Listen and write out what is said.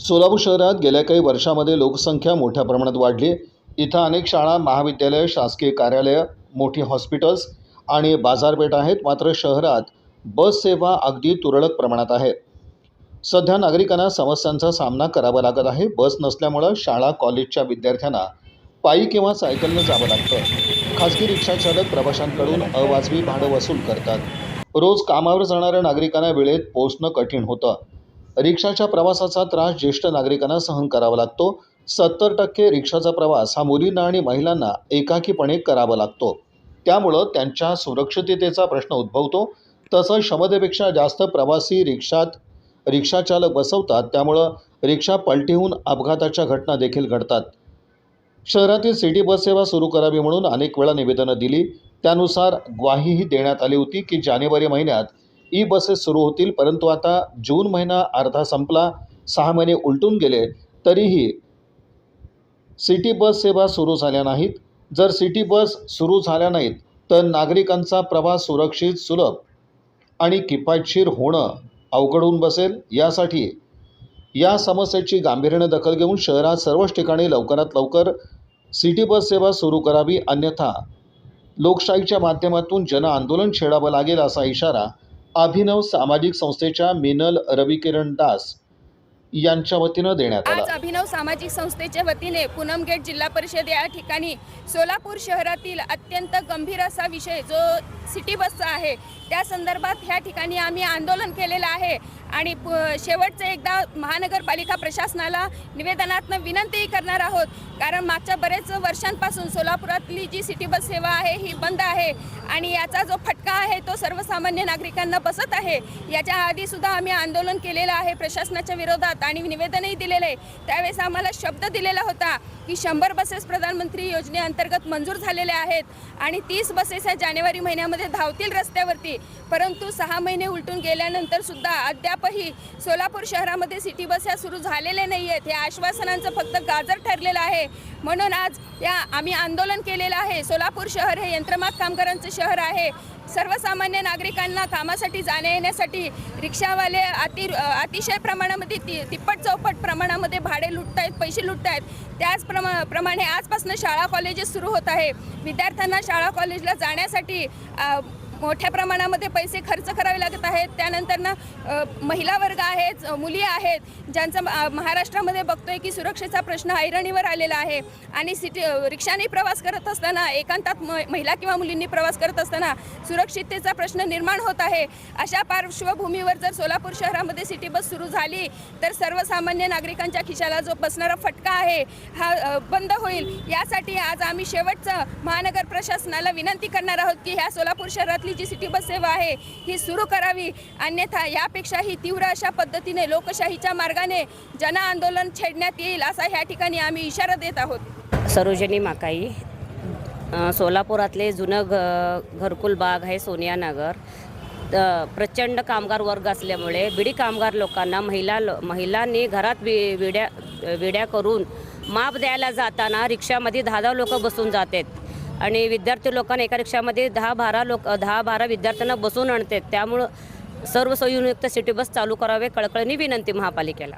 सोलापूर शहरात गेल्या काही वर्षांमध्ये लोकसंख्या मोठ्या प्रमाणात वाढली। इथं अनेक शाळा, महाविद्यालय, शासकीय कार्यालय, मोठी हॉस्पिटल्स आणि बाजारपेठ आहेत। मात्र शहरात बस सेवा अगदी तुरळक प्रमाणात आहे। सध्या नागरिकांना समस्यांचा सामना करावा लागत आहे। बस नसल्यामुळे शाळा, कॉलेजच्या विद्यार्थ्यांना पायी किंवा सायकलनं जावं लागतं। खासगी रिक्षा चालक प्रवाशांकडून अवाजवी भाडं वसूल करतात। रोज कामावर जाणाऱ्या नागरिकांना वेळेत पोहोचणं कठीण होतं। रिक्षाच्या प्रवासाचा त्रास ज्येष्ठ नागरिकांना सहन करावा लागतो। 70% रिक्षाचा प्रवास हा मुलींना आणि महिलांना एकाकीपणे करावा लागतो। त्यामुळं त्यांच्या सुरक्षिततेचा प्रश्न उद्भवतो। तसंच क्षमतेपेक्षा जास्त प्रवासी रिक्षा चालक बसवतात। त्यामुळं रिक्षा पलटी होऊन अपघाताच्या घटना देखील घडतात। शहरातील सिटी बस सेवा सुरू करावी म्हणून अनेक वेळा निवेदनं दिली। त्यानुसार ग्वाहीही देण्यात आली होती की जानेवारी महिन्यात ई बसेस सुरू होतील। परंतु आता जून महिना अर्धा संपला, 6 महिने उलटून गेले, तरीही सिटी बस सेवा सुरू झाल्या नाहीत। जर सिटी बस सुरू झाल्या नाहीत तर नागरिकांचा प्रवास सुरक्षित, सुलभ आणि किफायतशीर होणं अवघड होऊन बसेल। यासाठी या समस्येची गांभीर्याने दखल घेऊन शहरात सर्वच ठिकाणी लवकरात लवकर सिटी बस सेवा सुरू करावी, अन्यथा लोकशाहीच्या माध्यमातून जन आंदोलन छेडावं लागेल, असा इशारा अभिनव सामाजिक संस्थेच्या मिनल रविकिरण दास यांच्या वतीनं देण्यात आला। आज अभिनव सामाजिक संस्थेच्या वतीने पूनम गेट जिल्हा परिषद या ठिकाणी सोलापूर शहरातील अत्यंत गंभीर असा विषय जो सिटी बसचा आहे, त्या संदर्भात ह्या ठिकाणी आम्ही आंदोलन केलेलं आहे आणि शेवटचं एकदा महानगरपालिका प्रशासनाला निवेदनातून विनंती करणार आहोत। कारण मागच्या बरेच वर्षांपासून सोलापुरातली जी सिटी बस सेवा आहे ही बंद आहे आणि याचा जो फटका आहे तो सर्वसामान्य नागरिकांना बसत आहे। याच्या आधी सुद्धा आम्ही आंदोलन केलेलं आहे प्रशासनाच्या विरोधात आणि निवेदनही दिलेले आहे। त्यावेळेस आम्हाला शब्द दिलेला होता की 100 बसेस प्रधानमंत्री योजनेअंतर्गत मंजूर झालेल्या आहेत आणि 30 बसेस ह्या जानेवारी महिन्यामध्ये धावतील रस्त्यावरती। परंतु 6 महिने उलटून गेल्यानंतर सुद्धा अद्यापही सोलापूर शहरामध्ये सिटी बस ह्या सुरू झालेल्या नाही आहेत। या आश्वासनांचं फक्त गाजर ठरलेलं आहे। म्हणून आज आम्ही आंदोलन केलेलं आहे। सोलापूर शहर हे यंत्रमाग कामगारांचं शहर आहे। सर्वसामान्य नागरिकांना कामासाठी जाण्या येण्यासाठी रिक्षावाले अतिशय प्रमाणामध्ये तिप्पट चौपट प्रमाणामध्ये भाडे लुटतायत, पैसे लुटतायत। त्याच प्रमाणे आजपासून शाळा कॉलेजेस सुरू होत आहे। विद्यार्थ्यांना शाळा कॉलेजला जाण्यासाठी मोठ्या प्रमाणामध्ये पैसे खर्च करावे लागत आहेत। त्यानंतर महिला वर्ग आहेत, मुली आहेत, ज्यांचा महाराष्ट्रामध्ये बघतोय की सुरक्षेचा प्रश्न ऐरणीवर आलेला आहे आणि रिक्षाने प्रवास करत असताना, एकांतात महिला किंवा मुलींनी प्रवास करत असताना सुरक्षिततेचा प्रश्न निर्माण होत आहे। अशा पार्श्वभूमीवर जर सोलापूर शहरामध्ये सिटी बस सुरू झाली तर सर्वसामान्य नागरिकांच्या खिशाला जो बसणारा फटका आहे हा बंद होईल। यासाठी आज आम्ही शेवटचं महानगर प्रशासनाला विनंती करणार आहोत की ह्या सोलापूर शहरातली जी सिटी बस सेवा आहे ही सुरू करावी, अन्यथा यापेक्षाही तीव्र अशा पद्धतीने लोकशाहीच्या मार्गाने जन आंदोलन छेडण्यात येईल, असा ह्या ठिकाणी आम्ही इशारा देत आहोत। सरोजिनी माकाई, सोलापुरातले जुनं घरकुल बाग आहे सोनिया नगर। प्रचंड कामगार वर्ग असल्यामुळे बिडी कामगार लोकांना महिलांनी घरात विड्या करून माप द्यायला जाताना रिक्षामध्ये 10 लोक बसून जातात आणि विद्यार्थी लोकांना एका रिक्षामध्ये 10-12 विद्यार्थ्यांना बसून आणतात। त्यामुळं सर्व सोयीयुक्त सिटी बस चालू करावे कळकळीने विनंती महापालिकेला।